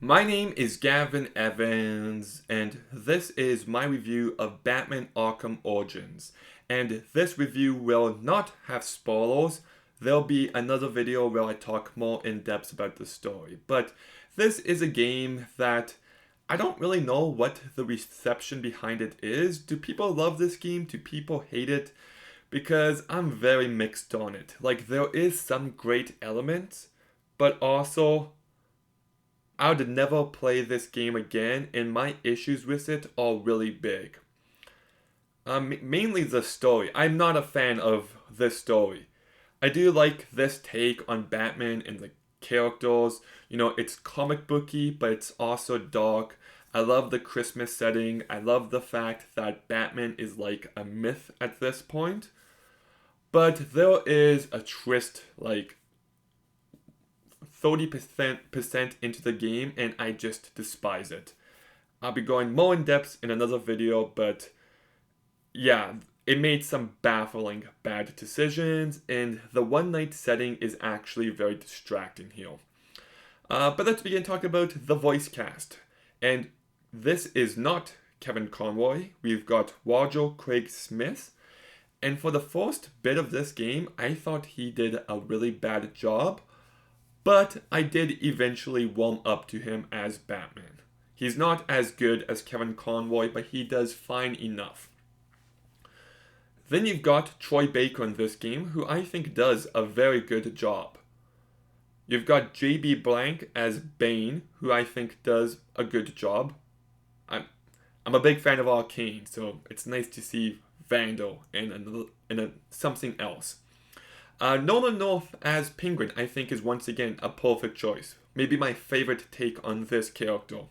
My name is Gavin Evans, and this is my review of Batman Arkham Origins. And this review will not have spoilers. There'll be another video where I talk more in depth about the story. But this is a game that I don't really know what the reception behind it is. Do people love this game? Do people hate it? Because I'm very mixed on it. Like, there is some great elements, but also I would never play this game again, and my issues with it are really big. Mainly the story. I'm not a fan of this story. I do like this take on Batman and the characters. You know, it's comic booky, but it's also dark. I love the Christmas setting. I love the fact that Batman is like a myth at this point. But there is a twist, like 30% into the game, and I just despise it. I'll be going more in depth in another video, but yeah, it made some baffling bad decisions, and the one night setting is actually very distracting here. But let's begin talking about the voice cast. And this is not Kevin Conroy. We've got Roger Craig Smith. And for the first bit of this game, I thought he did a really bad job. But I did eventually warm up to him as Batman. He's not as good as Kevin Conroy, but he does fine enough. Then you've got Troy Baker in this game, who I think does a very good job. You've got J.B. Blank as Bane, who I think does a good job. I'm a big fan of Arcane, so it's nice to see Vandal in something else. Nolan North as Penguin, I think, is once again a perfect choice. Maybe my favorite take on this character.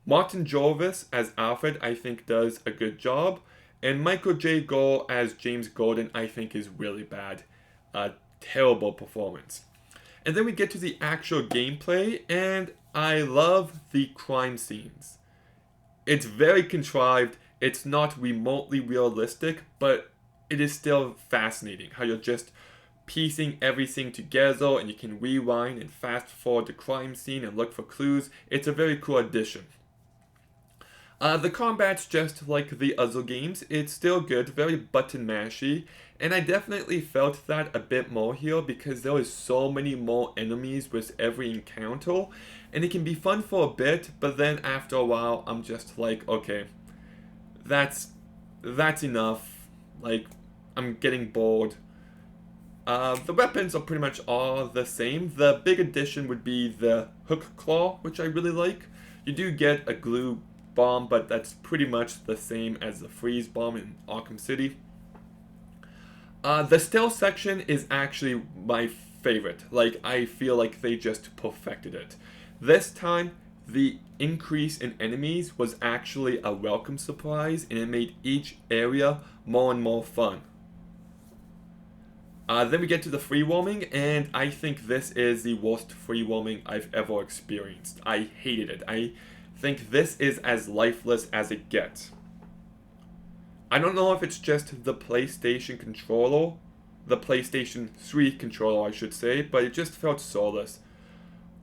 Martin Jarvis as Alfred, I think, does a good job. And Michael J. Gore as James Gordon, I think, is really bad. A terrible performance. And then we get to the actual gameplay, and I love the crime scenes. It's very contrived. It's not remotely realistic, but it is still fascinating how you're just piecing everything together, and you can rewind and fast forward the crime scene and look for clues. It's a very cool addition. The combat's just like the other games. It's still good, very button mashy, and I definitely felt that a bit more here because there is so many more enemies with every encounter, and it can be fun for a bit, but then after a while I'm just like, okay, that's enough. Like, I'm getting bored. The weapons are pretty much all the same. The big addition would be the hook claw, which I really like. You do get a glue bomb, but that's pretty much the same as the freeze bomb in Arkham City. The stealth section is actually my favorite. Like, I feel like they just perfected it. This time, the increase in enemies was actually a welcome surprise, and it made each area more and more fun. Then we get to the free roaming, and I think this is the worst free roaming I've ever experienced. I hated it. I think this is as lifeless as it gets. I don't know if it's just the PlayStation controller, the PlayStation 3 controller I should say, but it just felt soulless.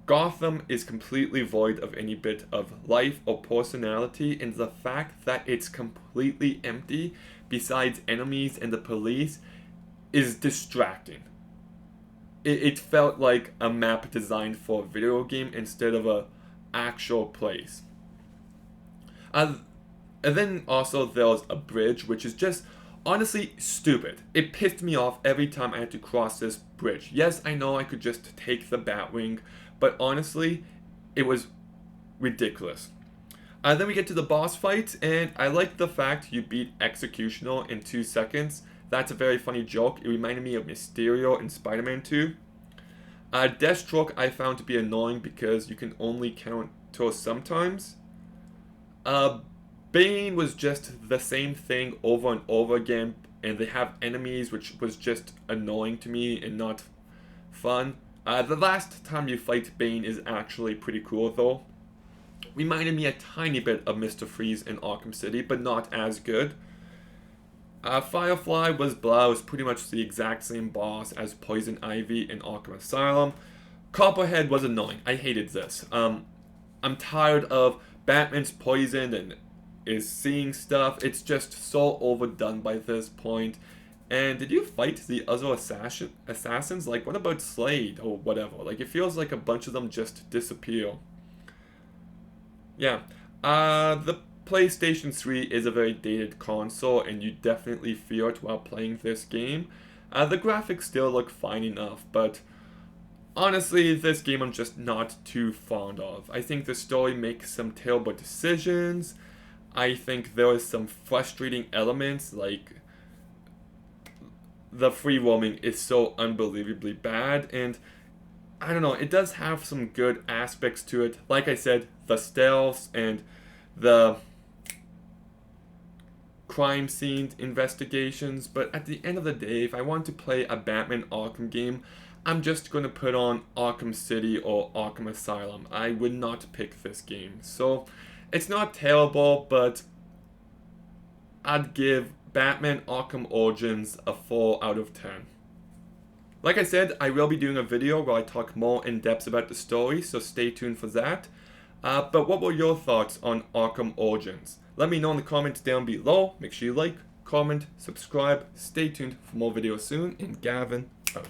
Gotham is completely void of any bit of life or personality, and the fact that it's completely empty besides enemies and the police is distracting. It felt like a map designed for a video game instead of a actual place. And then also there's a bridge, which is just honestly stupid. It pissed me off every time I had to cross this bridge. Yes, I know I could just take the Batwing, but honestly, it was ridiculous. Then we get to the boss fight, and I like the fact you beat Executioner in 2 seconds. That's a very funny joke. It reminded me of Mysterio in Spider-Man 2. Deathstroke I found to be annoying because you can only counter sometimes. Bane was just the same thing over and over again, and they have enemies which was just annoying to me and not fun. The last time you fight Bane is actually pretty cool though. Reminded me a tiny bit of Mr. Freeze in Arkham City, but not as good. Firefly was pretty much the exact same boss as Poison Ivy in Arkham Asylum. Copperhead was annoying. I hated this. I'm tired of Batman's poisoned and is seeing stuff. It's just so overdone by this point. And did you fight the other assassins? Like, what about Slade or whatever? Like, it feels like a bunch of them just disappear. Yeah. The PlayStation 3 is a very dated console, and you definitely feel it while playing this game. The graphics still look fine enough, but honestly, this game I'm just not too fond of. I think the story makes some terrible decisions. I think there is some frustrating elements, like the free roaming is so unbelievably bad, and I don't know, it does have some good aspects to it. Like I said, the stealth and the crime scene investigations, but at the end of the day, if I want to play a Batman Arkham game, I'm just going to put on Arkham City or Arkham Asylum. I would not pick this game. So, it's not terrible, but I'd give Batman Arkham Origins a 4 out of 10. Like I said, I will be doing a video where I talk more in depth about the story, so stay tuned for that. But what were your thoughts on Arkham Origins? Let me know in the comments down below. Make sure you like, comment, subscribe, stay tuned for more videos soon, and Gavin out.